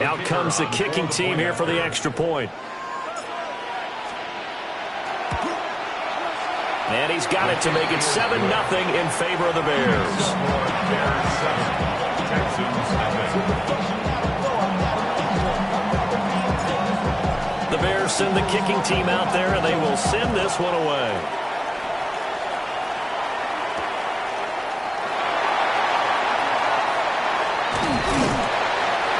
Out comes the kicking team here for the extra point. And he's got it to make it 7-0 in favor of the Bears. The Bears send the kicking team out there, and they will send this one away.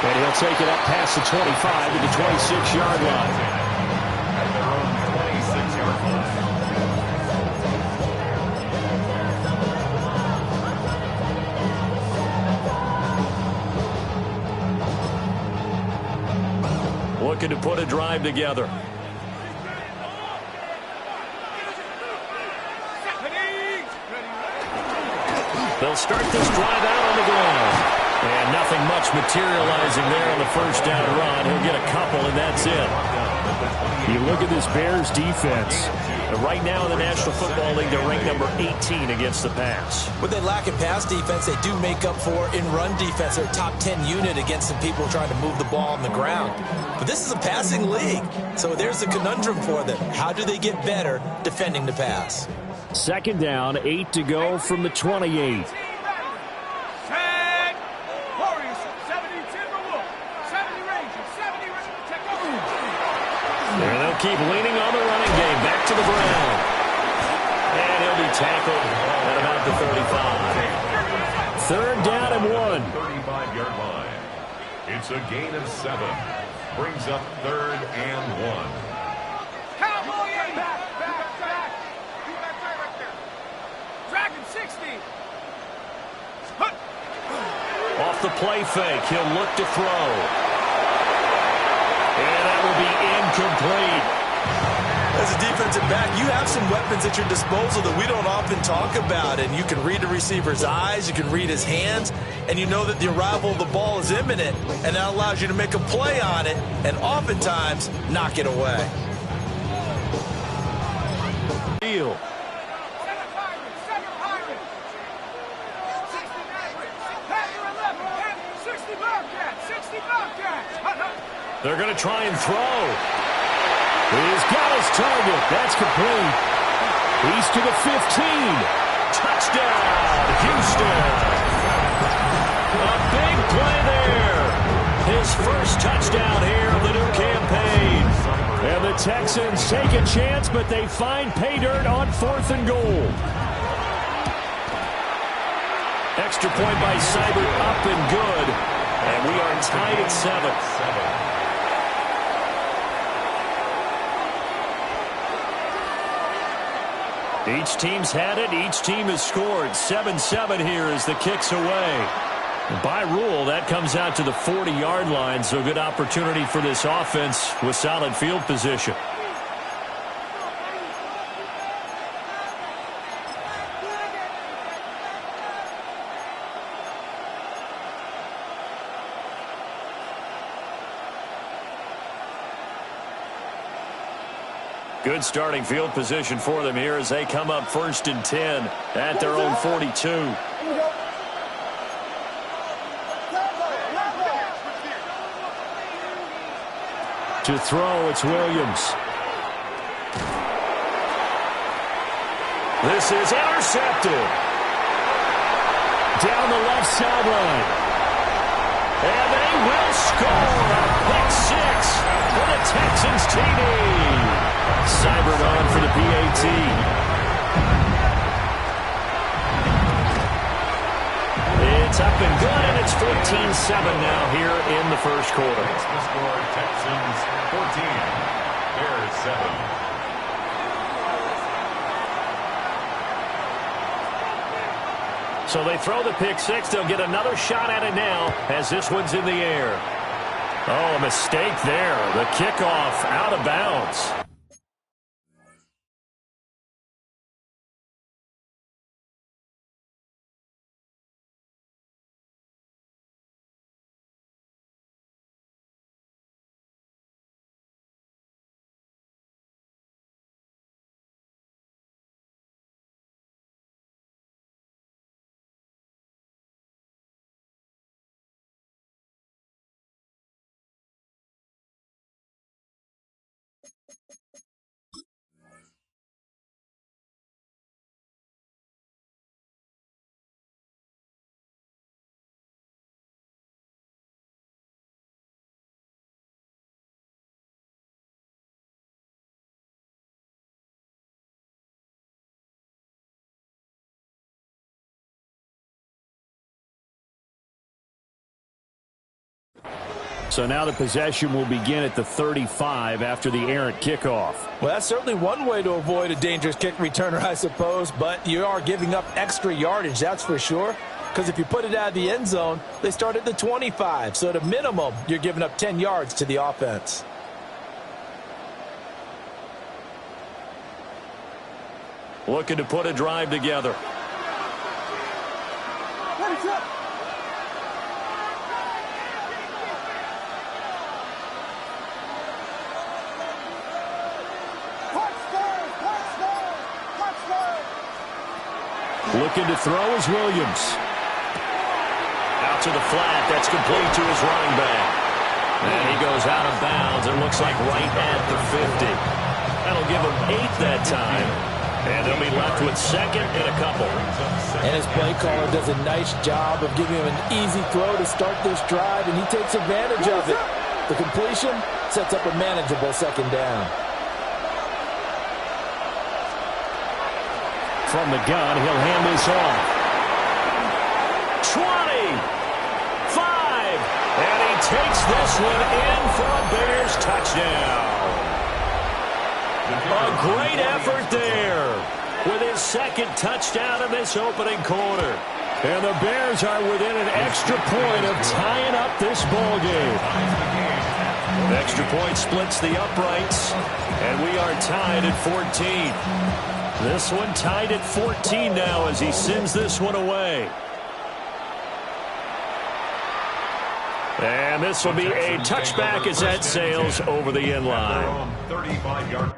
And he'll take it up past the 25 to the 26-yard line. At their own 26-yard line. Looking to put a drive together. They'll start this drive out on the ground. And nothing much materializing there on the first down run. He'll get a couple, and that's it. You look at this Bears defense. Right now in the National Football League, they're ranked number 18 against the pass. What they lack in pass defense, they do make up for in run defense. They're a top 10 unit against some people trying to move the ball on the ground. But this is a passing league, so there's a conundrum for them. How do they get better defending the pass? Second down, 8 to go from the 28. There they'll keep leaning on the running game. Back to the ground. And he'll be tackled at about the 35. Third down and 1. 35-yard line. It's a gain of 7. Brings up 3rd and 1. Cowboy 8. Back. Keep that tight right there. Dragon 60. Off the play fake. He'll look to throw. And that will be incomplete. As a defensive back, you have some weapons at your disposal that we don't often talk about. And you can read the receiver's eyes, you can read his hands, and you know that the arrival of the ball is imminent. And that allows you to make a play on it and oftentimes knock it away. Deal. They're going to try and throw. He's got his target. That's complete. He's to the 15. Touchdown, Houston. A big play there. His first touchdown here of the new campaign. And the Texans take a chance, but they find pay dirt on 4th and goal. Extra point by Seibert, up and good. And we are tied at 7. Each team's had it. Each team has scored. 7-7 here as the kick's away. By rule, that comes out to the 40-yard line, so good opportunity for this offense with solid field position. Good starting field position for them here as they come up 1st and 10 at their own 42. To throw, it's Williams. This is intercepted. Down the left sideline. And they will score a pick 6 for the Texans TD. Seibert on for the PAT. It's up and good, and it's 14-7 now here in the first quarter. The score, Texans 14, Bears 7. So they throw the pick 6. They'll get another shot at it now as this one's in the air. Oh, a mistake there. The kickoff out of bounds. So now the possession will begin at the 35 after the errant kickoff. Well, that's certainly one way to avoid a dangerous kick returner, I suppose, but you are giving up extra yardage, that's for sure. Because if you put it out of the end zone, they start at the 25. So at a minimum, you're giving up 10 yards to the offense. Looking to put a drive together. Looking to throw is Williams. Out to the flat. That's complete to his running back. And he goes out of bounds. It looks like right at the 50. That'll give him 8 that time. And they'll be left with second and a couple. And his play caller does a nice job of giving him an easy throw to start this drive, and he takes advantage of it. The completion sets up a manageable second down. From the gun, he'll hand this off. 20, 5, and he takes this one in for a Bears touchdown. A great effort there with his second touchdown of this opening quarter. And the Bears are within an extra point of tying up this ball game. Extra point splits the uprights, and we are tied at 14. This one tied at 14 now as he sends this one away. And this will be a touchback as that sails over the end line. 35-yard.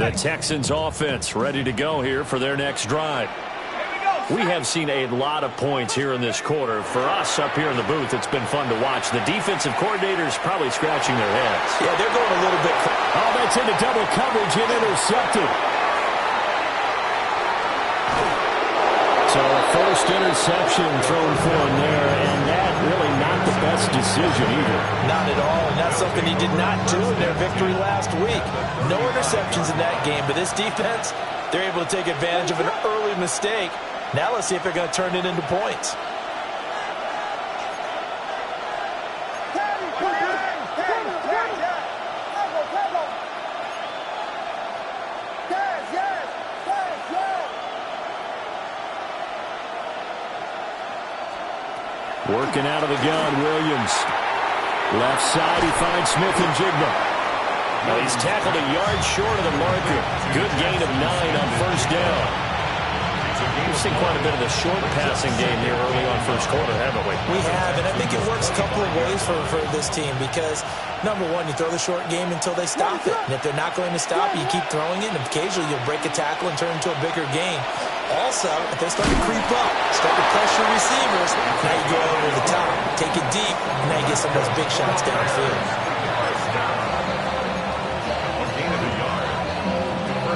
The Texans offense ready to go here for their next drive. We have seen a lot of points here in this quarter. For us up here in the booth, it's been fun to watch. The defensive coordinators probably scratching their heads. Yeah, they're going a little bit. Oh, that's into double coverage and intercepted. So a first interception thrown for him there, and that really not the best decision either. Not at all, and that's something he did not do in their victory last week. No interceptions in that game, but this defense, they're able to take advantage of an early mistake. Now let's see if they're going to turn it into points. Working out of the gun, Williams. Left side, he finds Smith and Jigba. Now he's tackled a yard short of the marker. Good gain of 9 on first down. We've seen quite a bit of the short passing game here early on first quarter, haven't we? We have, and I think it works a couple of ways for this team because, number one, you throw the short game until they stop it. And if they're not going to stop it, you keep throwing it, and occasionally you'll break a tackle and turn it into a bigger game. Also, if they start to creep up, start to pressure receivers, now you go over the top, take it deep, and now you get some of those big shots downfield.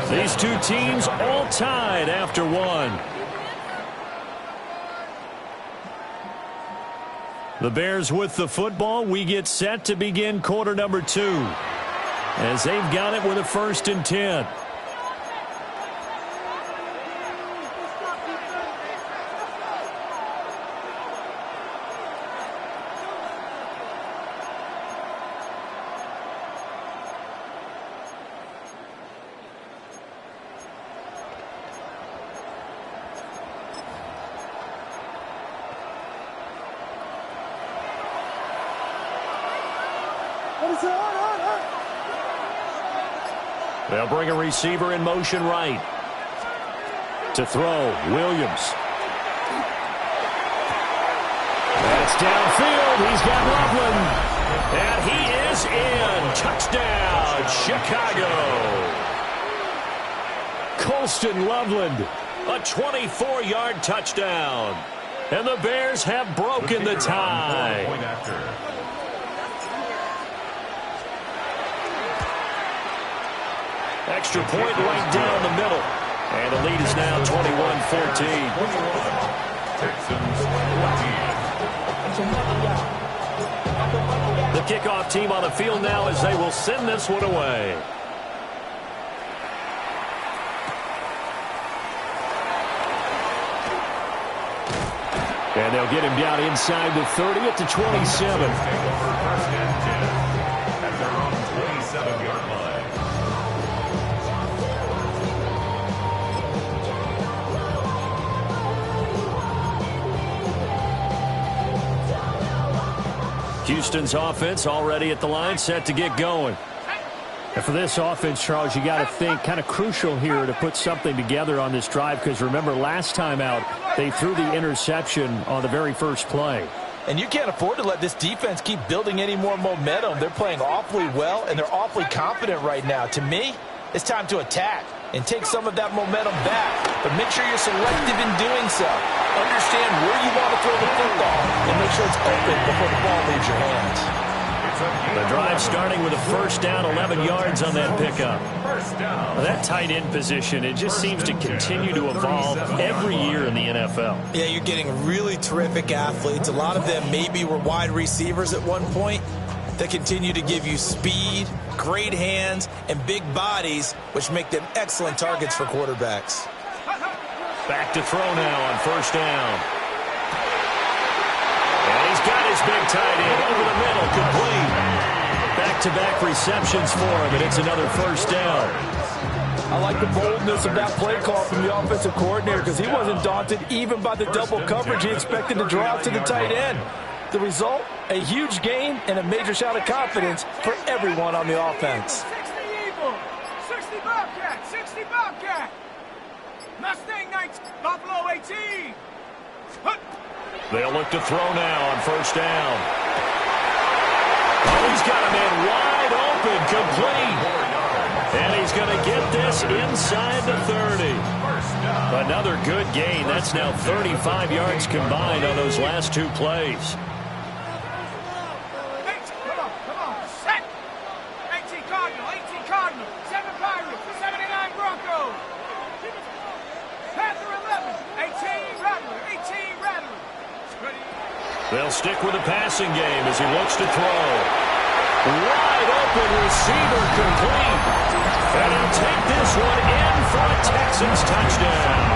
These two teams all tied after one. The Bears with the football. We get set to begin quarter number 2 as they've got it with a 1st and 10. They'll bring a receiver in motion right. To throw, Williams. That's downfield. He's got Loveland. And he is in. Touchdown, Chicago. Colston Loveland, a 24-yard touchdown. And the Bears have broken the tie. Extra point right down the middle. And the lead is now 21-14. The kickoff team on the field now as they will send this one away. And they'll get him down inside the 30 at the 27. At their own 27-yard line. Houston's offense already at the line, set to get going. And for this offense, Charles, you got to think kind of crucial here to put something together on this drive, because remember last time out they threw the interception on the very first play. And you can't afford to let this defense keep building any more momentum. They're playing awfully well, and they're awfully confident right now. To me, it's time to attack and take some of that momentum back. But make sure you're selective in doing so. Understand where you want to throw the football and make sure it's open before the ball leaves your hands. The drive starting with a 1st down, 11 yards on that pickup. That tight end position, it just seems to continue to evolve every year in the NFL. Yeah, you're getting really terrific athletes. A lot of them maybe were wide receivers at one point. They continue to give you speed, great hands, and big bodies, which make them excellent targets for quarterbacks. Back to throw now on 1st down. And he's got his big tight end over the middle, complete. Back-to-back receptions for him, and it's another 1st down. I like the boldness of that play call from the offensive coordinator, because he wasn't daunted even by the double coverage he expected to draw out to the tight end. The result, a huge gain and a major shot of confidence for everyone on the offense. 60 Eagle, 60 Bobcat, 60 Bobcat. Mustang 19, Buffalo 18. They'll look to throw now on 1st down. Oh, he's got a man wide open, complete. And he's going to get this inside the 30. Another good gain. That's now 35 yards combined on those last 2 plays. Come on, set. 18 Cardinal, 7 Pirates, 79 Broncos. Panther 11, 18 Rattler. They'll stick with the passing game as he looks to throw. Wide open receiver, complete. And he'll take this one in for a Texans touchdown.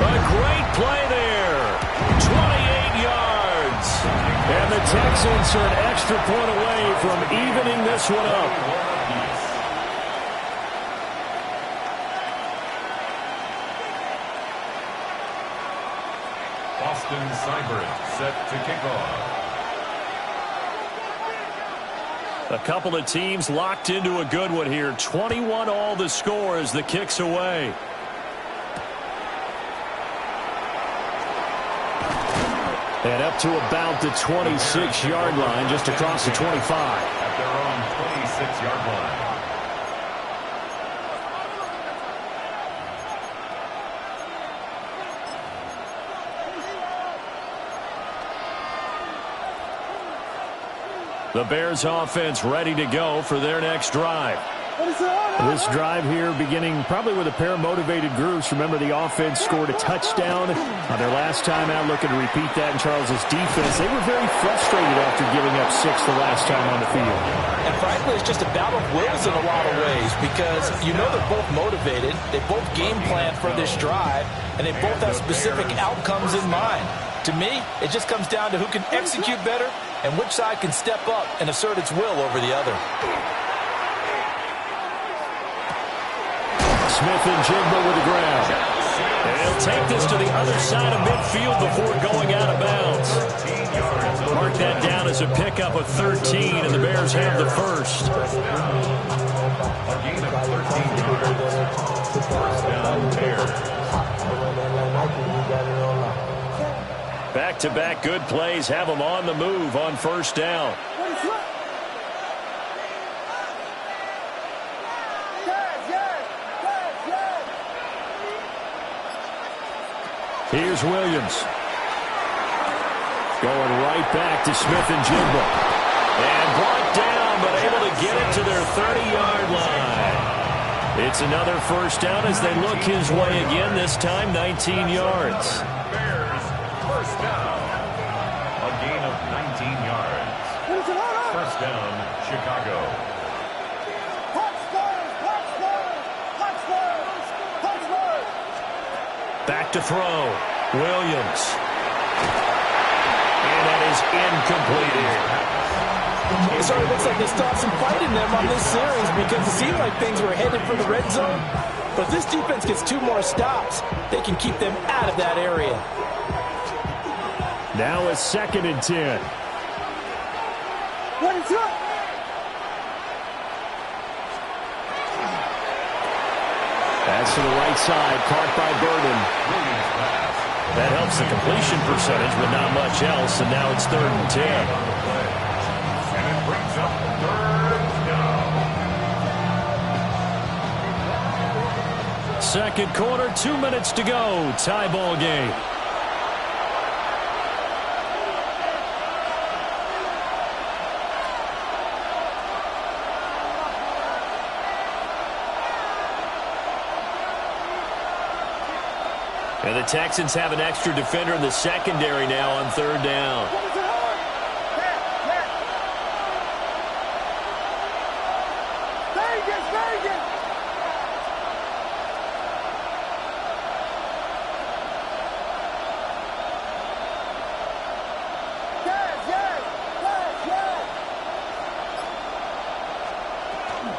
A great play there. 28 yards. And the Texans are an extra point away from evening this one up. Austin Seibert set to kick off. A couple of teams locked into a good one here. 21 all the score as the kick's away. And up to about the 26-yard line, just across the 25. At their own 26-yard line. The Bears offense ready to go for their next drive. This drive here beginning probably with a pair of motivated groups. Remember, the offense scored a touchdown on their last time out, looking to repeat that in Charles's defense. They were very frustrated after giving up 6 the last time on the field. And frankly, it's just a battle of wills in a lot of ways because you know they're both motivated. They both game plan for this drive, and they both have specific outcomes in mind. To me, it just comes down to who can execute better and which side can step up and assert its will over the other. Smith and Jigba with the ground. And he'll take this to the other side of midfield before going out of bounds. Mark that down as a pickup of 13, and the Bears have the first. A gain of 13 yards. First down, Bears. Back-to-back good plays have them on the move on first down. Here's Williams. Going right back to Smith and Jigba. And brought down, but able to get it to their 30-yard line. It's another first down as they look his way again, this time 19 yards. Bears, first down. A gain of 19 yards. First down, Chicago. Back to throw. Williams. And that is incomplete. So it looks like they stopped some fighting them on this series because it seemed like things were headed for the red zone. But if this defense gets 2 more stops, they can keep them out of that area. Now it's 2nd and 10. Pass to the right side, caught by Burden. That helps the completion percentage, but not much else, and now it's 3rd and 10. And it brings up 3rd down. Second quarter, 2 minutes to go. Tie ball game. And the Texans have an extra defender in the secondary now on 3rd down.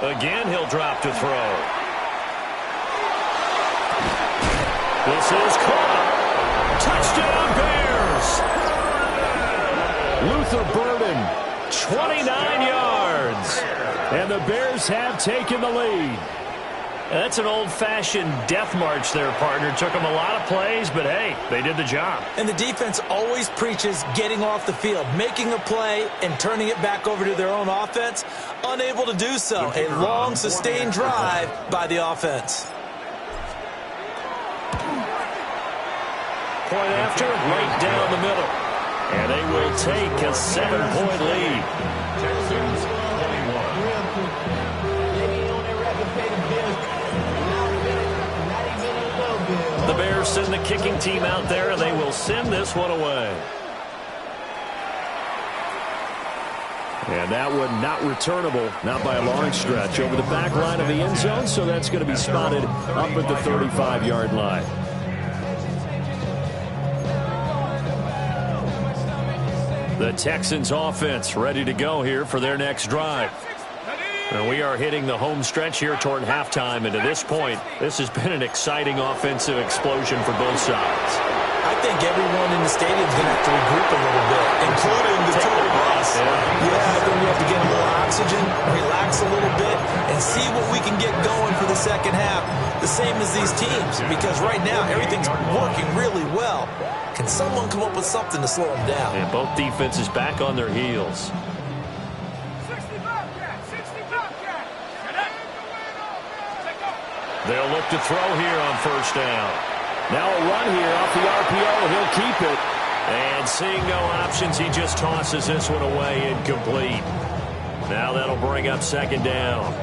Again, he'll drop to throw. This is caught. Touchdown, Bears. Luther Burden, 29 yards. And the Bears have taken the lead. That's an old-fashioned death march there, partner. Took them a lot of plays, but hey, they did the job. And the defense always preaches getting off the field, making a play, and turning it back over to their own offense. Unable to do so. A long, sustained drive by the offense. Point after, right down the middle. And they will take a 7-point lead. Texans 21. The Bears send the kicking team out there, and they will send this one away. And that one not returnable, not by a long stretch, over the back line of the end zone, so that's going to be spotted up at the 35-yard line. The Texans offense ready to go here for their next drive. And we are hitting the home stretch here toward halftime, and to this point, this has been an exciting offensive explosion for both sides. I think everyone in the stadium is going to have to regroup a little bit, including the tour bus. Yeah, I think we have to get a little oxygen, relax a little bit, and see what we can get going for the second half. The same as these teams, because right now everything's working really well. Can someone come up with something to slow them down? And both defenses back on their heels. They'll look to throw here on first down. Now a run here off the RPO. He'll keep it. And seeing no options, he just tosses this one away incomplete. Now that'll bring up second down.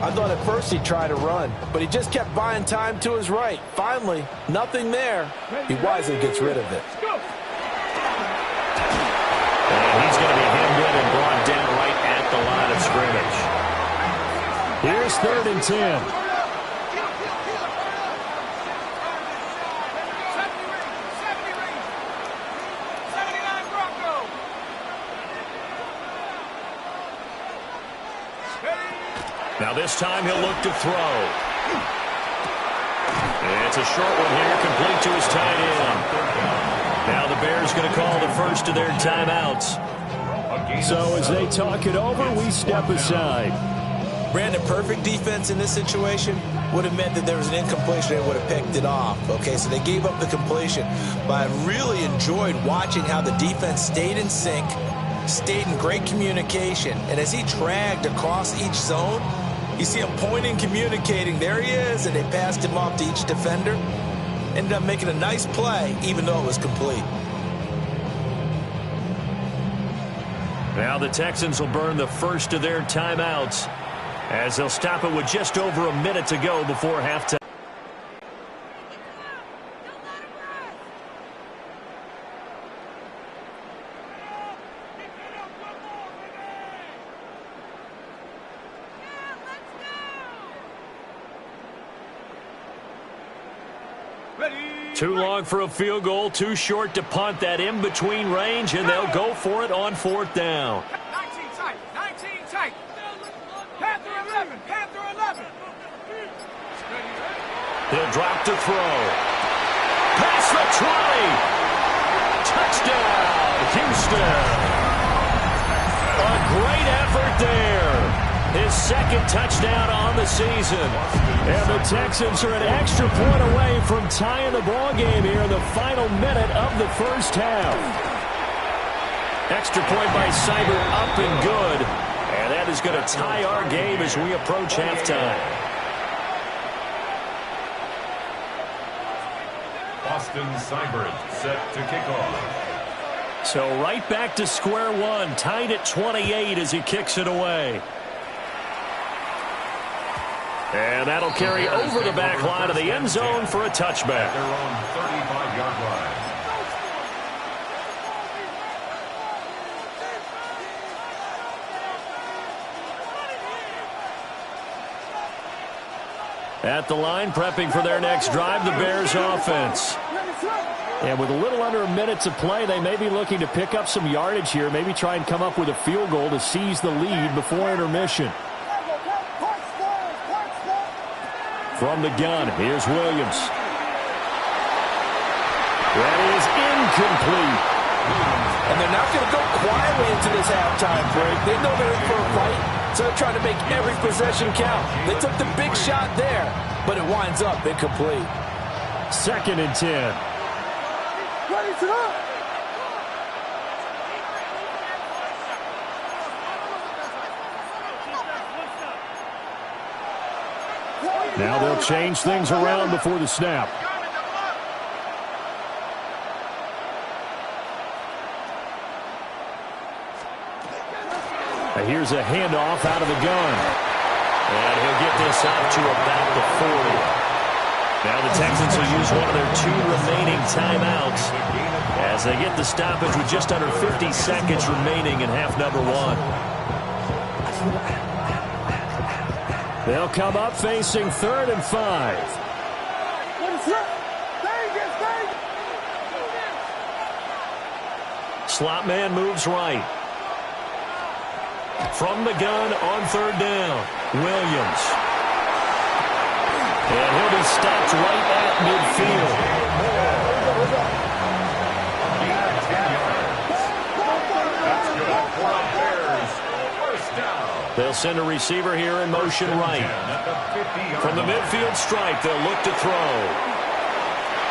I thought at first he'd try to run, but he just kept buying time to his right. Finally, nothing there. He wisely gets rid of it. And he's going to be hemmed in and brought down right at the line of scrimmage. Here's 3rd and 10. Now this time he'll look to throw. It's a short one here, complete to his tight end. Now the Bears going to call the first of their timeouts. So as they talk it over, we step aside. Brandon, perfect defense in this situation would have meant that there was an incompletion and would have picked it off. Okay, so they gave up the completion. But I really enjoyed watching how the defense stayed in sync, stayed in great communication. And as he dragged across each zone, you see him pointing, communicating. There he is, and they passed him off to each defender. Ended up making a nice play, even though it was complete. Now the Texans will burn the first of their timeouts as they'll stop it with just over a minute to go before halftime. Too long for a field goal, too short to punt that in-between range, and they'll go for it on 4th down. 19 tight, 19 tight. Panther 11, Panther 11. He'll drop to throw. Past the 20. Touchdown, Houston. A great effort there. His 2nd touchdown on the season. And the Texans are an extra point away from tying the ball game here in the final minute of the first half. Extra point by Seibert, up and good. And that is going to tie our game as we approach halftime. Austin Seibert set to kick off. So right back to square one, tied at 28 as he kicks it away. And that'll carry over the back line of the end zone for a touchback. Their own 35-yard line. At the line, prepping for their next drive, the Bears offense. And with a little under a minute to play, they may be looking to pick up some yardage here, maybe try and come up with a field goal to seize the lead before intermission. From the gun, here's Williams. That is incomplete. And they're not going to go quietly into this halftime break. They know they're in for a fight, so they're trying to make every possession count. They took the big shot there, but it winds up incomplete. 2nd and 10. Ready to go. Now they'll change things around before the snap. Here's a handoff out of the gun. And he'll get this out to about the 40. Now the Texans will use one of their 2 remaining timeouts as they get the stoppage with just under 50 seconds remaining in half number 1. They'll come up facing 3rd and 5. Slot man moves right. From the gun on 3rd down, Williams. And he'll be stopped right at midfield. They'll send a receiver here in motion right. From the midfield stripe, they'll look to throw.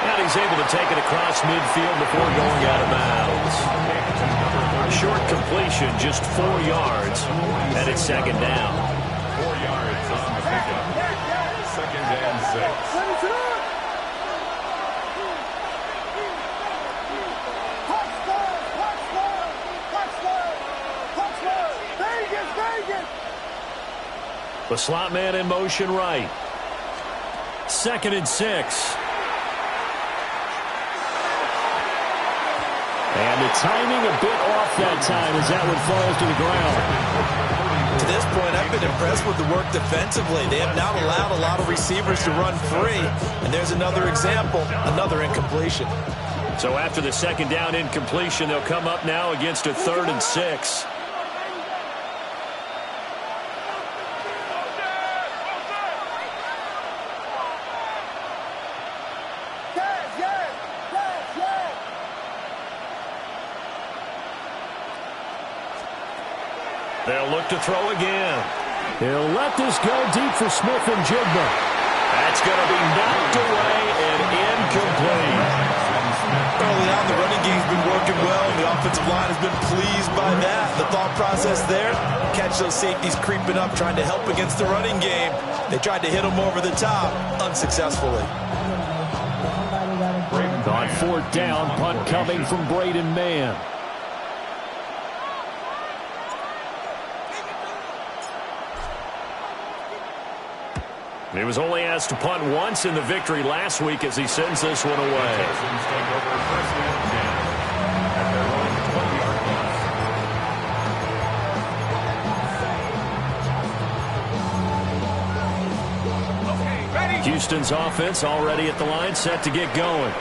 And he's able to take it across midfield before going out of bounds. Short completion, just 4 yards, and it's 2nd down. 4 yards on the pickup. 2nd and 6. The slot man in motion right. 2nd and 6. And the timing a bit off that time as that one falls to the ground. To this point, I've been impressed with the work defensively. They have not allowed a lot of receivers to run free. And there's another example, another incompletion. So after the 2nd down incompletion, they'll come up now against a 3rd and 6. They'll look to throw again. He'll let this go deep for Smith and Jigba. That's going to be knocked away and incomplete. Early on, the running game's been working well, and the offensive line has been pleased by that. The thought process there, catch those safeties creeping up, trying to help against the running game. They tried to hit them over the top, unsuccessfully. On 4th down, punt coming from Braden Mann. He was only asked to punt once in the victory last week as he sends this one away. Houston's offense already at the line, set to get going.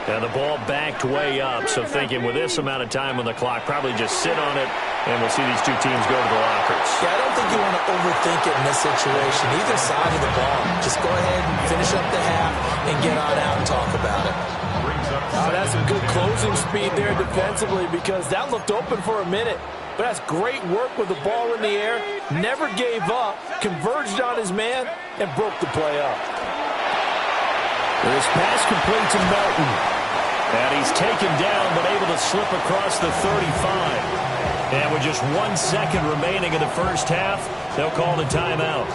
And the ball backed way up, so thinking with this amount of time on the clock, probably just sit on it, and we'll see these two teams go to the lockers. Yeah, I don't think you want to overthink it in this situation. Either side of the ball. Just go ahead and finish up the half and get on out and talk about it. Oh, that's some good closing speed there defensively because that looked open for a minute. But that's great work with the ball in the air. Never gave up, converged on his man, and broke the play up. This pass complete to Melton. And he's taken down but able to slip across the 35. And with just 1 second remaining in the first half, they'll call the timeout.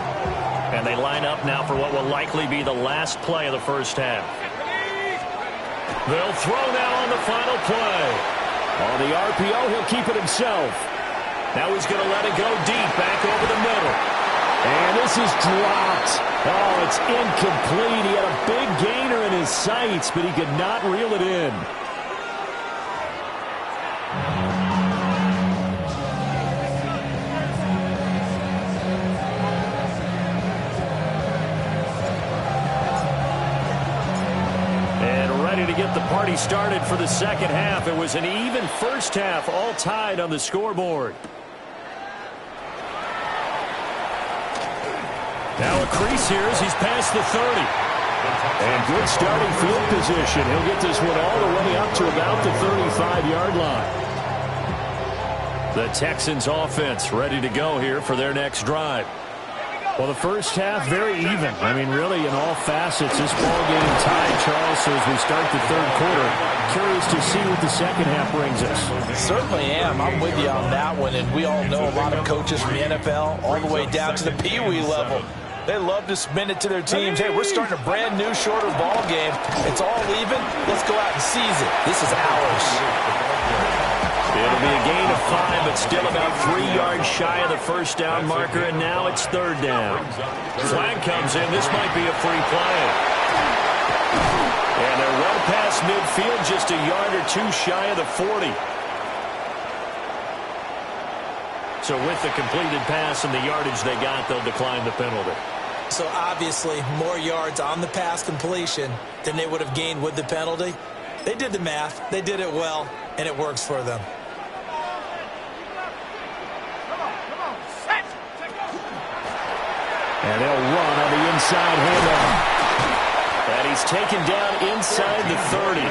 And they line up now for what will likely be the last play of the first half. They'll throw now on the final play. On the RPO, he'll keep it himself. Now he's going to let it go deep, back over the middle. And this is dropped. Oh, it's incomplete. He had a big gainer in his sights, but he could not reel it in. And ready to get the party started for the second half. It was an even first half, all tied on the scoreboard. Now a crease here as he's past the 30. And good starting field position. He'll get this one all the way up to about the 35-yard line. The Texans offense ready to go here for their next drive. Well, the first half, very even. I mean, really, in all facets, this ball game tied, Charles, so as we start the third quarter. Curious to see what the second half brings us. Certainly am. I'm with you on that one, and we all know a lot of coaches from the NFL all the way down to the Pee-wee level. They love to spin it to their teams. Hey, we're starting a brand new, shorter ball game. It's all even. Let's go out and seize it. This is ours. It'll be a gain of 5, but still about 3 yards shy of the first down marker, and now it's third down. Flag comes in. This might be a free play. And they're well past midfield, just a yard or 2 shy of the 40. So with the completed pass and the yardage they got, they'll decline the penalty. So obviously more yards on the pass completion than they would have gained with the penalty. They did the math. They did it well, and it works for them. And they'll run on the inside handoff. And he's taken down inside the 30.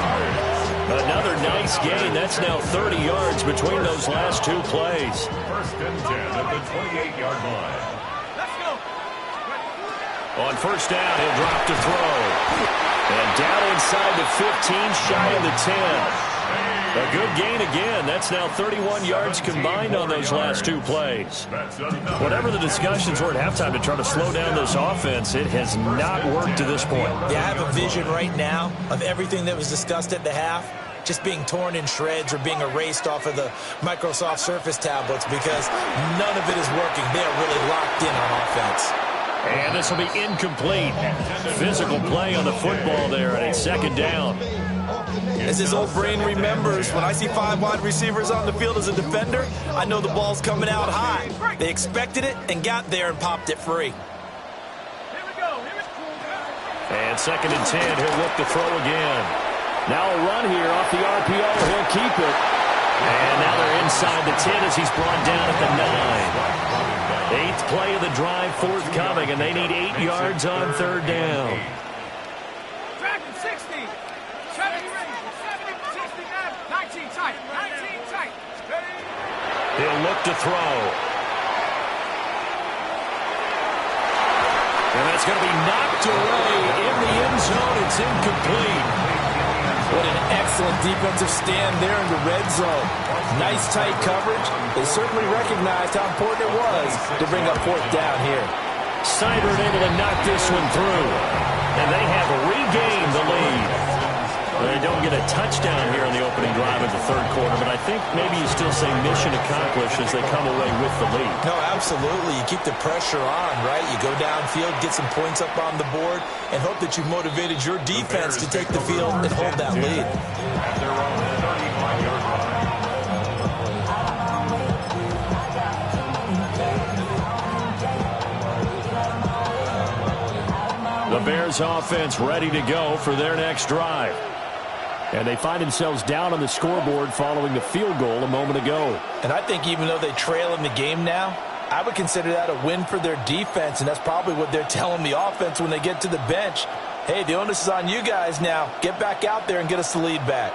Another nice gain. That's now 30 yards between those last 2 plays. First and 10 at the 28-yard line. Let's go. On first down, he'll drop to throw. And down inside the 15, shy of the 10. A good gain again. That's now 31 yards combined on those last 2 plays. Whatever the discussions were at halftime to try to slow down this offense, it has not worked to this point. Yeah, I have a vision right now of everything that was discussed at the half. just being torn in shreds or being erased off of the Microsoft Surface tablets because none of it is working. They are really locked in on offense. And this will be incomplete. Physical play on the football there, and it's second down. As his old brain remembers, when I see 5 wide receivers on the field as a defender, I know the ball's coming out high. They expected it and got there and popped it free. And second and 10, he'll look to throw again. Now a run here off the RPO. He'll keep it. And now they're inside the 10 as he's brought down at the 9. 8th play of the drive forthcoming, and they need 8 yards on third down. Dragon 60. 70 ready. 70, 69. 19 tight. 19 tight. Steady. He'll look to throw. And that's going to be knocked away in the end zone. It's incomplete. What an excellent defensive stand there in the red zone. Nice tight coverage. They certainly recognized how important it was to bring up fourth down here. Seibert able to knock this one through. And they have regained the lead. They don't get a touchdown here in the opening drive of the third quarter, but I think maybe you still say mission accomplished as they come away with the lead. No, absolutely. You keep the pressure on, right? You go downfield, get some points up on the board, and hope that you've motivated your defense to take the field and hold that lead. At their own 35-yard line. The Bears offense ready to go for their next drive. And they find themselves down on the scoreboard following the field goal a moment ago. And I think even though they trail in the game now, I would consider that a win for their defense, and that's probably what they're telling the offense when they get to the bench. Hey, the onus is on you guys now. Get back out there and get us the lead back.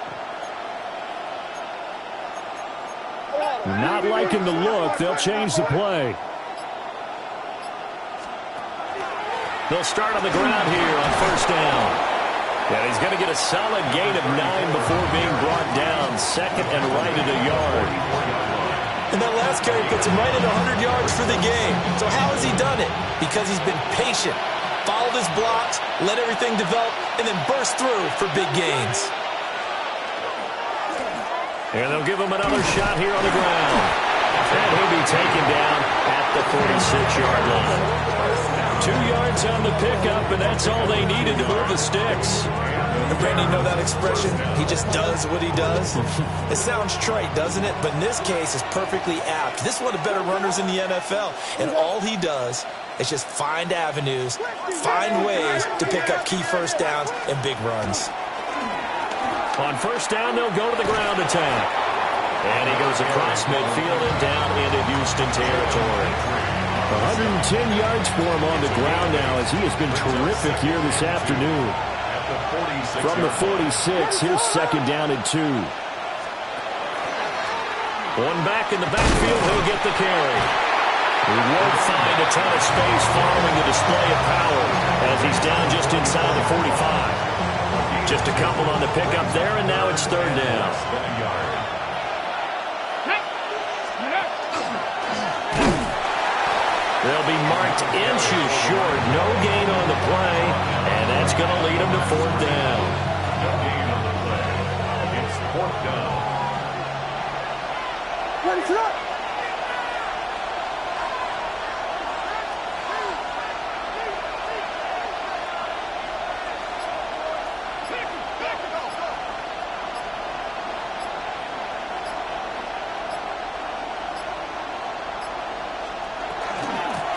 Not liking the look. They'll change the play. They'll start on the ground here on first down. And he's going to get a solid gain of 9 before being brought down. Second and right at a yard. And that last carry puts him right at 100 yards for the game. So how has he done it? Because he's been patient, followed his blocks, let everything develop, and then burst through for big gains. And they'll give him another shot here on the ground. And he'll be taken down at the 46-yard line. 2 yards on the pickup, and that's all they needed to move the sticks. And Brandon, you know that expression? He just does what he does. It sounds trite, doesn't it? But in this case, it's perfectly apt. This is one of the better runners in the NFL. And all he does is just find avenues, find ways to pick up key first downs and big runs. On first down, they'll go to the ground attack. And he goes across midfield and down into Houston territory. 110 yards for him on the ground now as he has been terrific here this afternoon. From the 46, here's second down and 2. One back in the backfield, he'll get the carry. He won't find a ton of space following the display of power as he's down just inside the 45. Just a couple on the pickup there, and now it's third down. They'll be marked inches short. No gain on the play, and that's going to lead them to fourth down. No gain on the play. It's fourth down.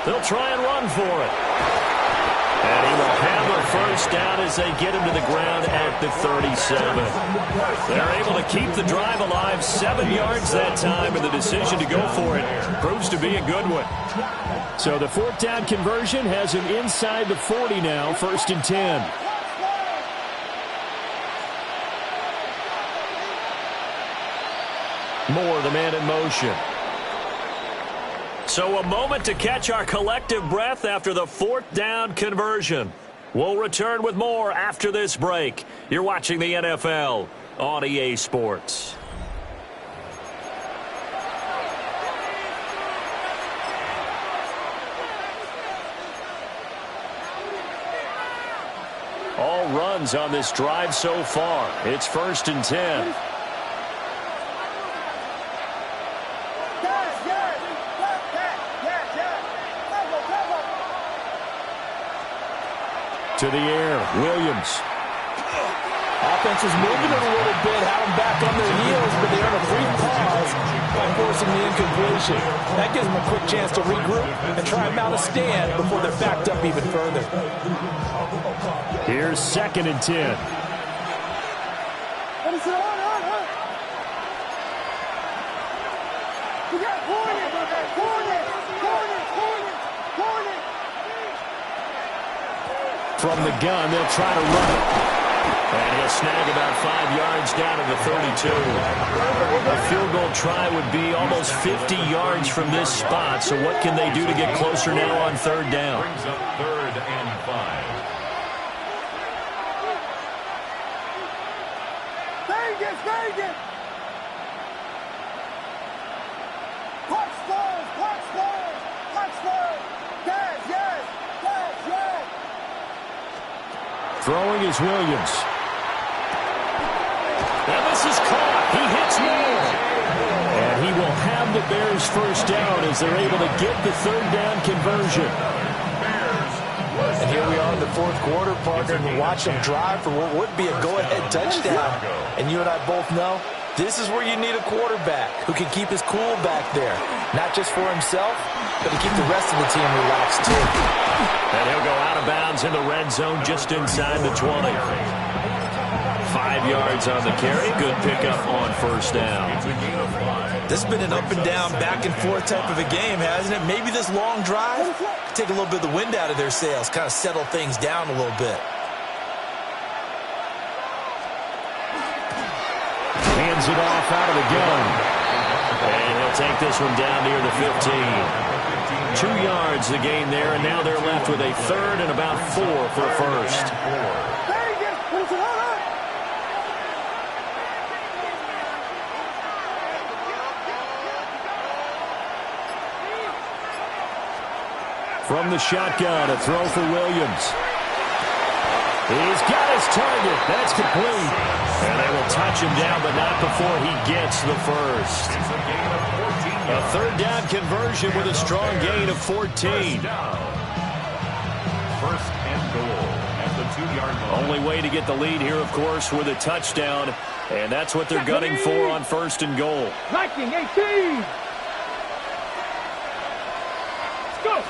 They'll try and run for it. And he will have a first down as they get him to the ground at the 37. They're able to keep the drive alive. 7 yards that time, and the decision to go for it proves to be a good one. So the fourth down conversion has him inside the 40 now, first and 10. Moore, the man in motion. So a moment to catch our collective breath after the fourth down conversion. We'll return with more after this break. You're watching the NFL on EA Sports. All runs on this drive so far. It's 1st and 10. To the air, Williams. Offense is moving it a little bit, have them back on their heels, but they earn a brief pause by forcing the incompletion. That gives them a quick chance to regroup and try and mount a stand before they're backed up even further. Here's 2nd and 10. From the gun, they'll try to run it. And he'll snag about 5 yards down to the 32. A field goal try would be almost 50 yards from this spot. So what can they do to get closer now on 3rd down? Brings up 3rd and 5. Vegas! Punch slow! Yes! Throwing is Williams. And this is caught. He hits more. And he will have the Bears 1st down as they're able to get the 3rd down conversion. And here we are in the 4th quarter, partner, and watch them drive for what would be a go-ahead touchdown. And you and I both know this is where you need a quarterback who can keep his cool back there. Not just for himself, but to keep the rest of the team relaxed too. And he'll go out of bounds in the red zone just inside the 20. 5 yards on the carry. Good pickup on 1st down. This has been an up and down, back and forth type of a game, hasn't it? Maybe this long drive take a little bit of the wind out of their sails, kind of settle things down a little bit. Hands it off out of the gun. And he'll take this one down near the 15. 2 yards the gain there, and now they're left with a 3rd and about 4 for 1st. From the shotgun, a throw for Williams. He's got his target. That's complete. And they will touch him down, but not before he gets the 1st. A 3rd down conversion with a strong gain of 14. 1st and goal at the 2-yard line. Only way to get the lead here, of course, with a touchdown. And that's what they're gunning for on 1st and goal. Viking 18. Let's go.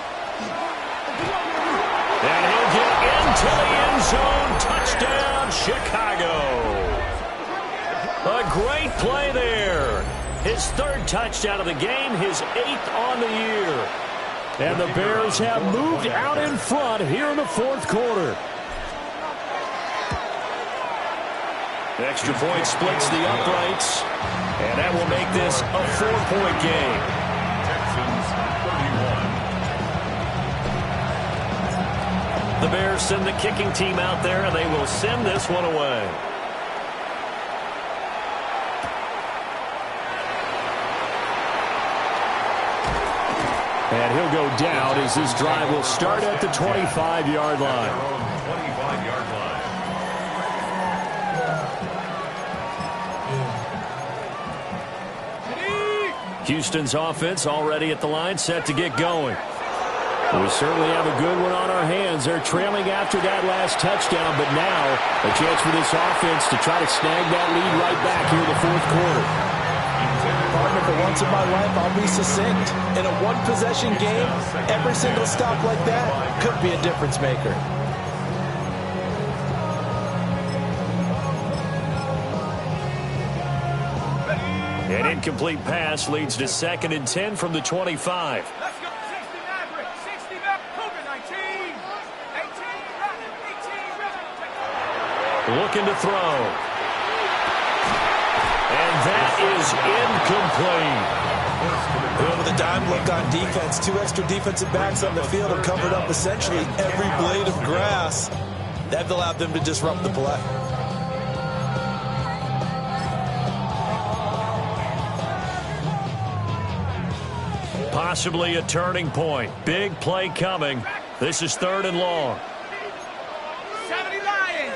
And he'll get into the end zone. Touchdown, Chicago. A great play there. His 3rd touchdown of the game, his 8th on the year. And the Bears have moved out in front here in the 4th quarter. Extra point splits the uprights. And that will make this a 4-point game. Texans 31. The Bears send the kicking team out there, and they will send this one away. And he'll go down as this drive will start at the 25-yard line. 25-yard line. Houston's offense already at the line, set to get going. We certainly have a good one on our hands. They're trailing after that last touchdown, but now a chance for this offense to try to snag that lead right back here in the 4th quarter. Partner, for once in my life, I'll be succinct. In a one-possession game, every single stop like that could be a difference maker. An incomplete pass leads to 2nd and 10 from the 25. Let's go. 60 Maverick. 60 Maverick. Cougar 19. 18 running. 18 running. Looking to throw. And that is incomplete. Well, with a dime look on defense, 2 extra defensive backs on the field have covered up essentially every blade of grass. That allowed them to disrupt the play. Possibly a turning point. Big play coming. This is 3rd and long. 70 Lions.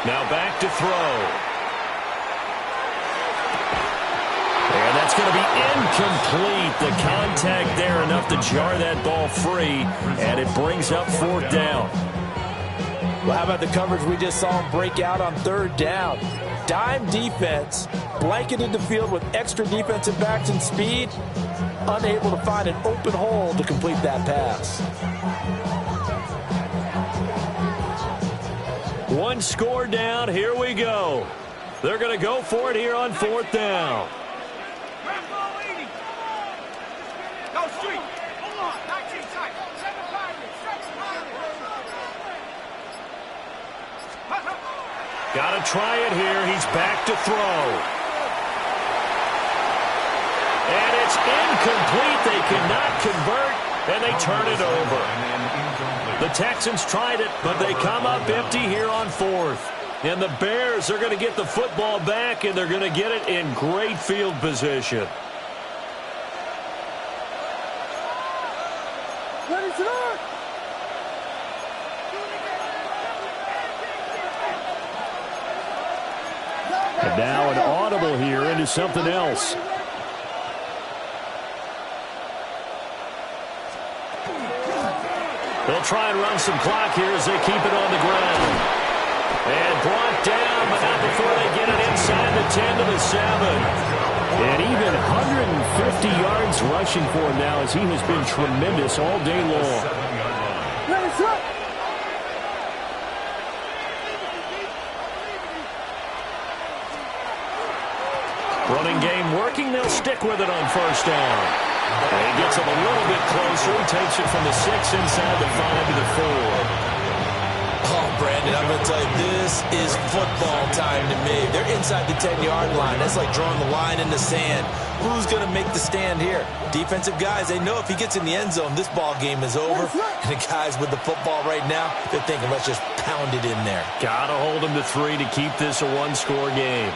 Now back to throw. And that's going to be incomplete. The contact there enough to jar that ball free, and it brings up 4th down. Well, how about the coverage we just saw him break out on 3rd down? Dime defense, blanketed the field with extra defensive backs and speed, unable to find an open hole to complete that pass. One score down. Here we go. They're going to go for it here on 4th down. Go street. Hold on. 19 seconds. 7-5. Got to try it here. He's back to throw. And it's incomplete. They cannot convert, and they turn it over. The Texans tried it, but they come up empty here on 4th. And the Bears are going to get the football back, and they're going to get it in great field position. And now an audible here into something else. They'll try and run some clock here as they keep it on the ground. And brought down, but not before they get it inside the 10 to the 7. And even 150 yards rushing for him now as he has been tremendous all day long. Running game working. They'll stick with it on 1st down. And he gets him a little bit closer. He takes it from the 6 inside the 5 to the 4. Oh, Brandon, I'm going to tell you, this is football time to me. They're inside the 10-yard line. That's like drawing the line in the sand. Who's going to make the stand here? Defensive guys, they know if he gets in the end zone, this ball game is over. And the guys with the football right now, they're thinking, let's just pound it in there. Got to hold him to 3 to keep this a one-score game.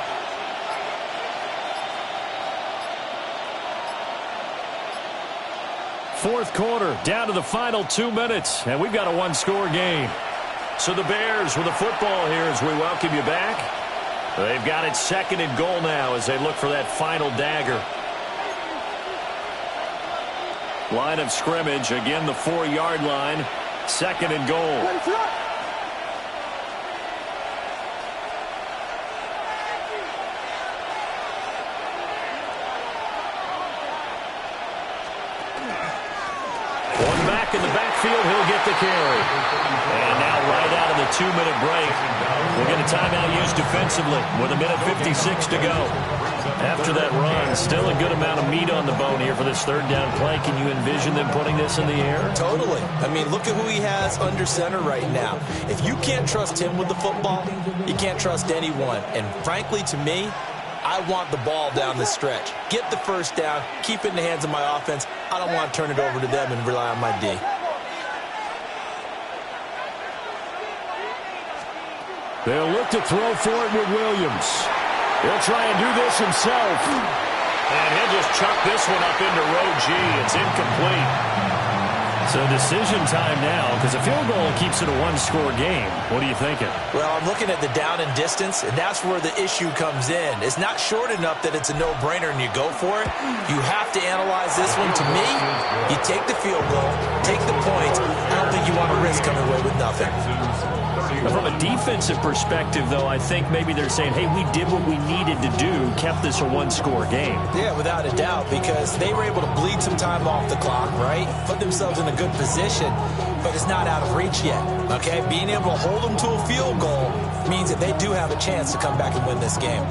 Fourth quarter, down to the final 2 minutes, and we've got a one-score game. So the Bears with the football here as we welcome you back. They've got it 2nd and goal now as they look for that final dagger. Line of scrimmage, again the 4-yard line, 2nd and goal. In the backfield, he'll get the carry. And now right out of the 2-minute break, we'll get a timeout used defensively with 1:56 to go. After that run, still a good amount of meat on the bone here for this 3rd down play. Can you envision them putting this in the air? Totally. I mean, look at who he has under center right now. If you can't trust him with the football, you can't trust anyone. And frankly, to me, I want the ball down the stretch. Get the 1st down, keep it in the hands of my offense. I don't want to turn it over to them and rely on my D. They'll look to throw for it with Williams. He'll try and do this himself. And he'll just chuck this one up into row G. It's incomplete. So decision time now, because a field goal keeps it a one-score game. What are you thinking? Well, I'm looking at the down and distance, and that's where the issue comes in. It's not short enough that it's a no-brainer and you go for it. You have to analyze this one. To me, you take the field goal, take the points. I don't think you want to risk coming away with nothing. From a defensive perspective, though, I think maybe they're saying, hey, we did what we needed to do, kept this a one-score game. Yeah, without a doubt, because they were able to bleed some time off the clock, right? Put themselves in a good position, but it's not out of reach yet, okay? Being able to hold them to a field goal means that they do have a chance to come back and win this game.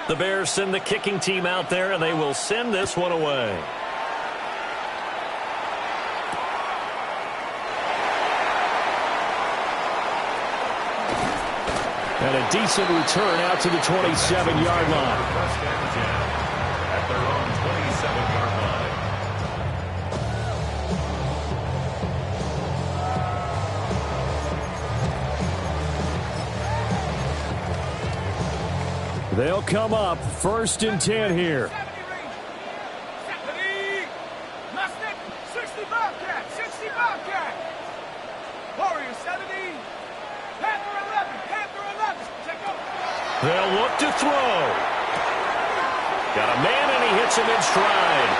The Bears send the kicking team out there, and they will send this one away. And a decent return out to the 27-yard line. First and 10 at their own 27-yard line. They'll come up 1st and 10 here. 60 Bobcat, 60 Bobcat. Warrior 70, Panther 11, check out. They'll look to throw. Got a man, and he hits him in stride.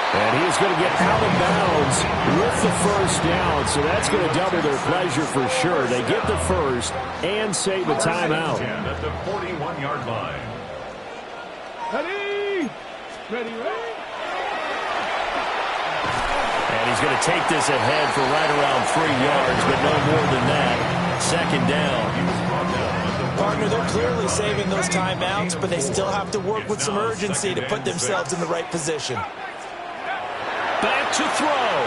And he's going to get out of bounds with the first down, so that's going to double their pleasure for sure. They get the first and save a timeout. At the 41-yard line. Ready. And he's going to take this ahead for right around 3 yards, but no more than that. 2nd down. Partner, they're clearly saving those timeouts, but they still have to work with some urgency to put themselves in the right position. Back to throw.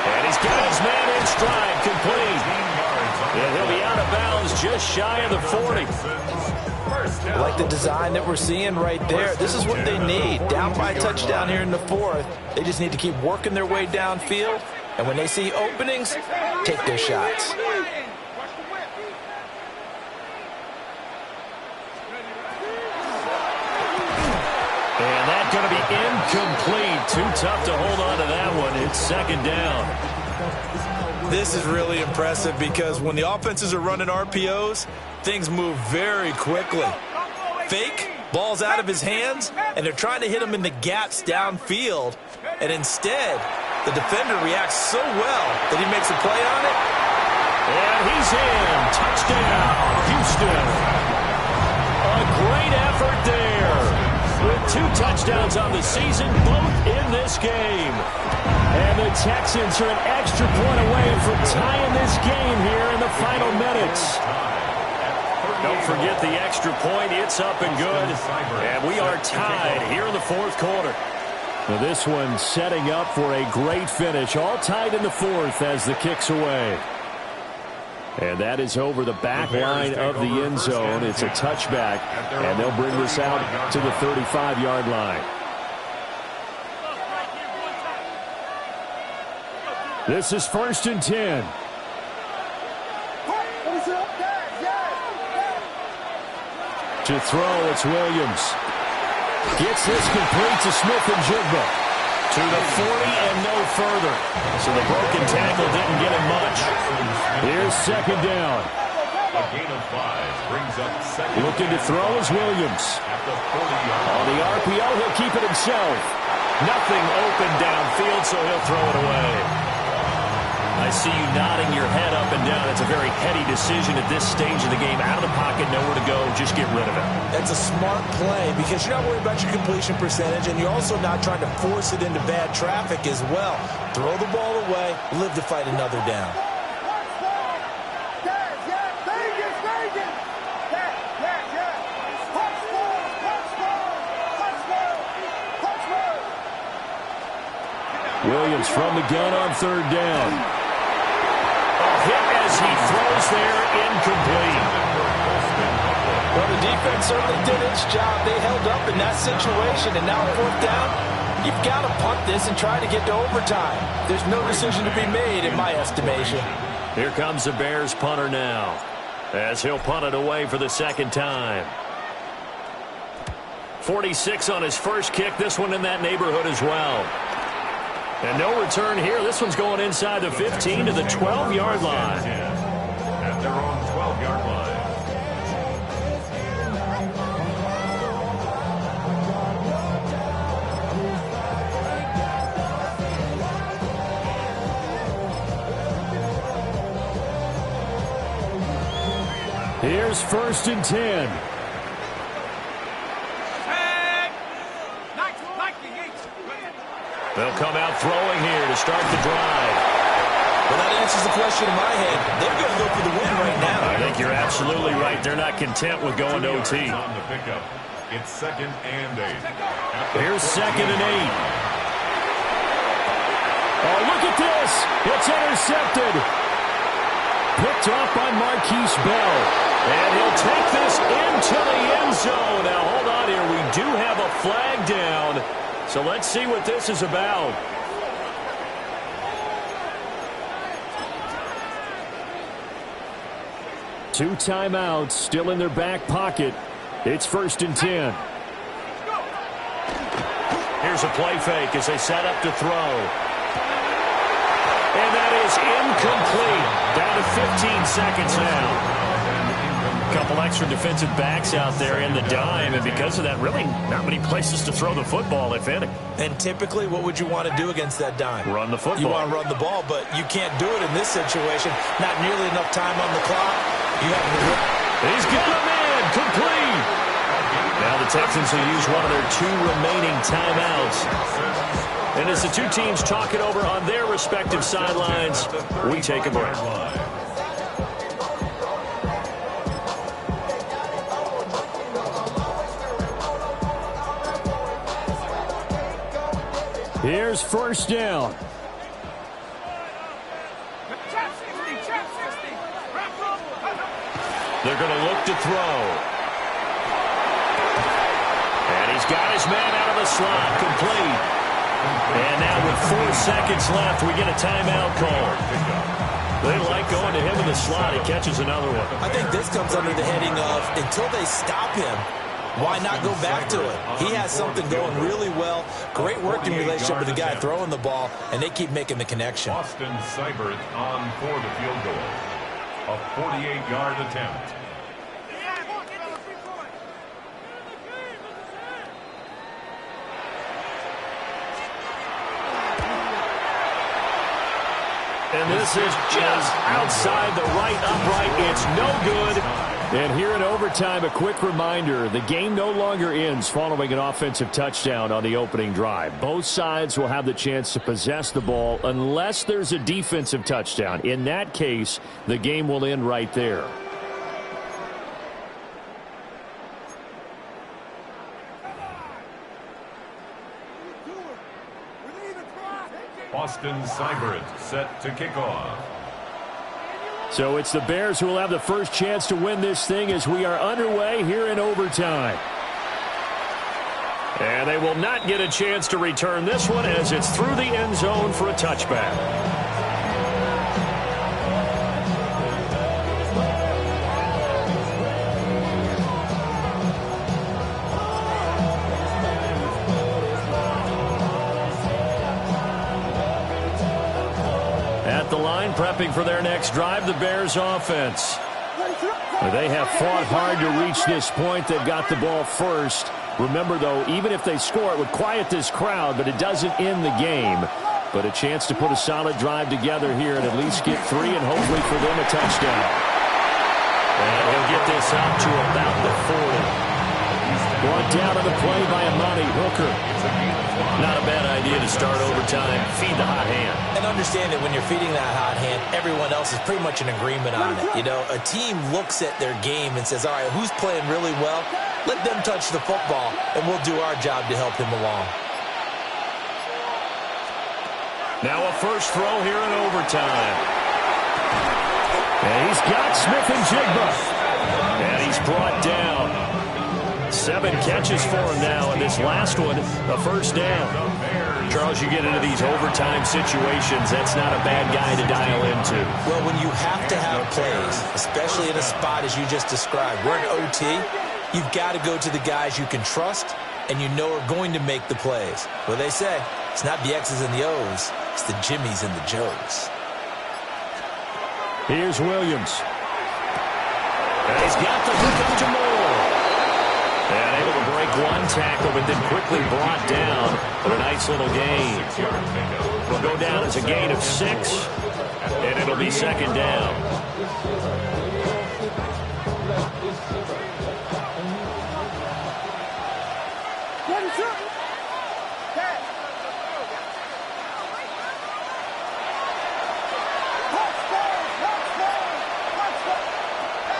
And he's got his man in stride, complete. And he'll be out of bounds just shy of the 40. I like the design that we're seeing right there. This is what they need. Down by a touchdown here in the 4th. They just need to keep working their way downfield. And when they see openings, take their shots. And that's going to be incomplete. Too tough to hold on to that one. It's 2nd down. This is really impressive because when the offenses are running RPOs, things move very quickly. Fake, ball's out of his hands, and they're trying to hit him in the gaps downfield. And instead, the defender reacts so well that he makes a play on it. And he's in. Touchdown, Houston. A great effort there. With 2 touchdowns on the season, both in this game. And the Texans are an extra point away from tying this game here in the final minutes. Don't forget the extra point. It's up and good. And we are tied here in the 4th quarter. Now this one setting up for a great finish. All tied in the 4th as the kick's away. And that is over the back line of the end zone. It's a touchback, and they'll bring this out to the 35-yard line. This is 1st and 10. To throw, it's Williams. Gets this complete to Smith-Njigba. To the 40 and no further. So the broken tackle didn't get him much. Here's 2nd down. A gain of 5 brings up 2nd. Looking to throw is Williams. At the 40-yard On the RPO, he'll keep it himself. Nothing open downfield, so he'll throw it away. I see you nodding your head up and down. It's a very heady decision at this stage of the game. Out of the pocket, nowhere to go. Just get rid of it. That's a smart play because you're not worried about your completion percentage, and you're also not trying to force it into bad traffic as well. Throw the ball away, live to fight another down. Williams from the gun on 3rd down. Hit as he throws there, incomplete. Well, the defense certainly did its job. They held up in that situation, and now 4th down, you've got to punt this and try to get to overtime. There's no decision to be made in my estimation. Here comes the Bears punter now, as he'll punt it away for the 2nd time. 46 on his first kick, this one in that neighborhood as well. And no return here. This one's going inside the 15 to the 12-yard line. at their own 12-yard line. Here's 1st and 10. They'll come out throwing here to start the drive. Well, that answers the question in my head. They're going to go for the win right now. I think you're absolutely right. They're not content with going to OT. On the pickup. It's 2nd and 8. Here's 2nd and 8. Oh, look at this. It's intercepted. Picked off by Marquise Bell. And he'll take this into the end zone. Now, hold on here. We do have a flag down. So let's see what this is about. 2 timeouts still in their back pocket. It's 1st and 10. Here's a play fake as they set up to throw. And that is incomplete. Down to 15 seconds now. A couple extra defensive backs out there in the dime, and because of that, really not many places to throw the football, if any. And typically, what would you want to do against that dime? Run the football. You want to run the ball, but you can't do it in this situation. Not nearly enough time on the clock. You have to. He's got a man complete. Now the Texans will use one of their 2 remaining timeouts. And as the 2 teams talk it over on their respective sidelines, we take a break. Here's 1st down. They're going to look to throw. And he's got his man out of the slot, complete. And now with 4 seconds left, we get a timeout call. They like going to him in the slot. He catches another one. I think this comes under the heading of until they stop him, why not go back to it? He has something going really well. Great working relationship with the guy throwing the ball, and they keep making the connection. Austin Seibert on for the field goal. A 48-yard attempt. And this is just outside the right upright. It's no good. And here in overtime, a quick reminder, the game no longer ends following an offensive touchdown on the opening drive. Both sides will have the chance to possess the ball unless there's a defensive touchdown. In that case, the game will end right there. Austin Seibert set to kick off. So it's the Bears who will have the first chance to win this thing as we are underway here in overtime. And they will not get a chance to return this one as it's through the end zone for a touchback. At the line, prepping for their next drive, the Bears offense. They have fought hard to reach this point. They've got the ball first. Remember, though, even if they score, it would quiet this crowd, but it doesn't end the game. But a chance to put a solid drive together here and at least get 3 and hopefully for them a touchdown. And he'll get this out to about the 40. Brought down on the play by Amani Hooker. Not a bad idea to start overtime. Feed the hot hand. And understand that when you're feeding that hot hand, everyone else is pretty much in agreement on it. You know, a team looks at their game and says, all right, who's playing really well? Let them touch the football, and we'll do our job to help him along. Now a first throw here in overtime. And he's got Smith-Njigba. And he's brought down. 7 catches for him now, and this last one, a first down. Charles, you get into these overtime situations, that's not a bad guy to dial into. Well, when you have to have plays, especially in a spot as you just described, we're in OT, you've got to go to the guys you can trust and you know are going to make the plays. Well, they say, it's not the X's and the O's, it's the Jimmies and the Joes. Here's Williams. And he's got the hook up to Moore. And able to break one tackle, but then quickly brought down. But a nice little gain. Will go down as a gain of 6, and it'll be second down.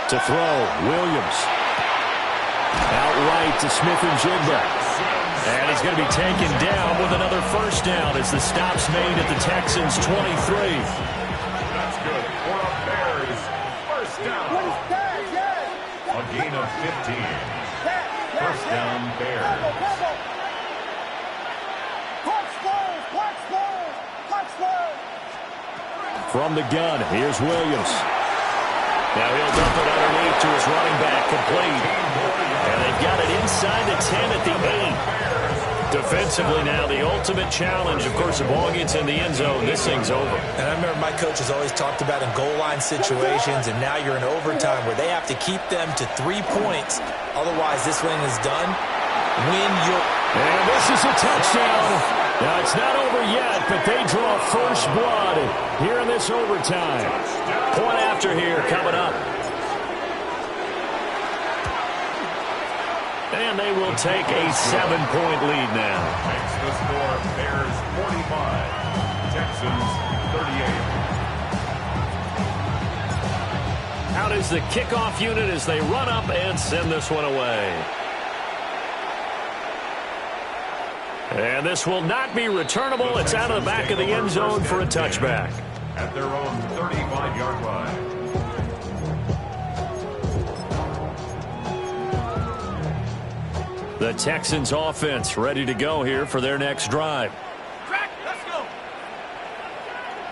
To throw, Williams. Outright to Smith-Njigba. And he's going to be taken down with another first down as the stop's made at the Texans' 23. That's good for a Bears first down. A gain of 15. First down, Bears. From the gun, here's Williams. Now he'll dump it underneath to his running back, complete. And they've got it inside the 10 at the 8. Defensively now, the ultimate challenge. Of course, the ball gets in the end zone, this thing's over. And I remember my coaches always talked about in goal line situations, and now you're in overtime where they have to keep them to 3 points. Otherwise, this thing is done. And this is a touchdown. Now, it's not over yet, but they draw first blood here in this overtime. Point after here coming up. And they will take a 7-point lead now. Makes the score Bears 45, Texans 38. Out is the kickoff unit as they run up and send this one away. And this will not be returnable. It's out of the back of the end zone for a touchback. At their own 35-yard line. The Texans offense ready to go here for their next drive. Crack, let's go.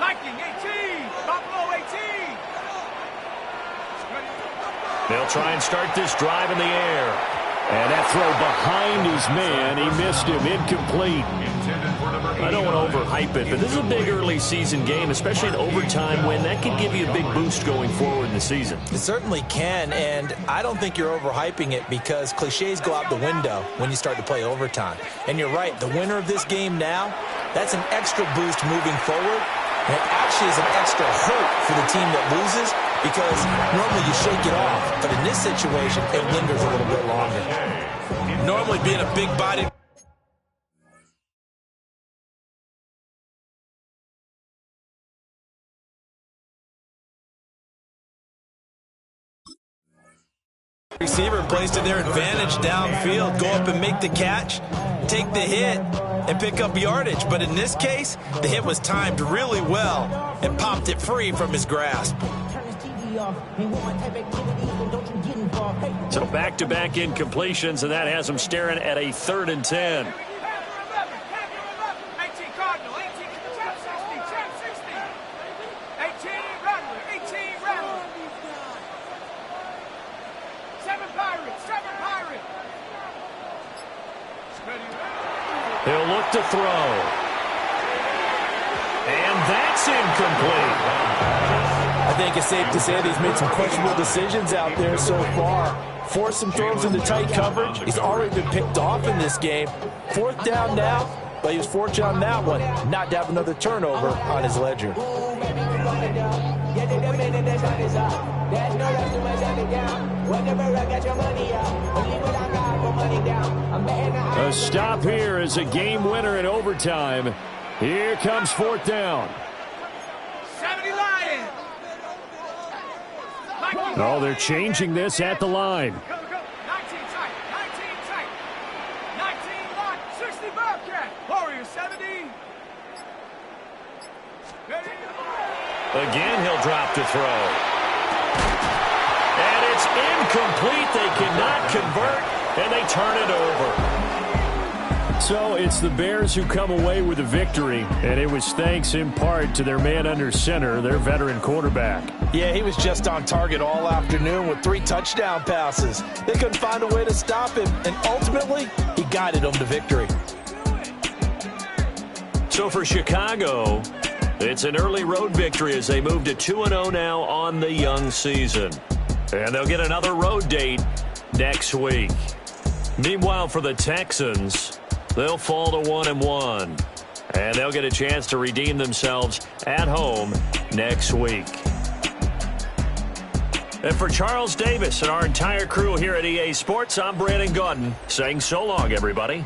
Viking 18, Buffalo 18. They'll try and start this drive in the air. And that throw behind his man, he missed him, incomplete. I don't want to overhype it, but this is a big early season game, especially in overtime win. That could give you a big boost going forward in the season. It certainly can, and I don't think you're overhyping it because cliches go out the window when you start to play overtime. And you're right, the winner of this game now, that's an extra boost moving forward. And it actually is an extra hurt for the team that loses because normally you shake it off. But in this situation, it lingers a little bit longer. Normally being a big-bodied receiver plays to their advantage downfield, go up and make the catch, take the hit, and pick up yardage. But in this case, the hit was timed really well and popped it free from his grasp. So back-to-back incompletions, and that has them staring at a 3rd and 10. 18 Cardinal, 18 Champ 60, Champ 60. 18 Rattler, 18 Rattler. 7 Pirates, 7 Pirates. He'll look to throw. And that's incomplete. I think it's safe to say that he's made some questionable decisions out there so far. Forced some throws into tight coverage. He's already been picked off in this game. 4th down now, but he was fortunate on that one not to have another turnover on his ledger. A stop here is a game winner in overtime. Here comes 4th down. 70 Lions. Oh, they're changing this at the line. Go, go. 19 tight, 19 tight. 19 lock, 60 Bobcat. Warriors 70. Ready? Again, he'll drop to throw. And it's incomplete. They cannot convert, and they turn it over. So it's the Bears who come away with a victory, and it was thanks in part to their man under center, their veteran quarterback. Yeah, he was just on target all afternoon with 3 touchdown passes. They couldn't find a way to stop him, and ultimately, he guided them to victory. So for Chicago, it's an early road victory as they move to 2-0 now on the young season. And they'll get another road date next week. Meanwhile, for the Texans, they'll fall to 1-1. And they'll get a chance to redeem themselves at home next week. And for Charles Davis and our entire crew here at EA Sports, I'm Brandon Gaudin saying so long, everybody.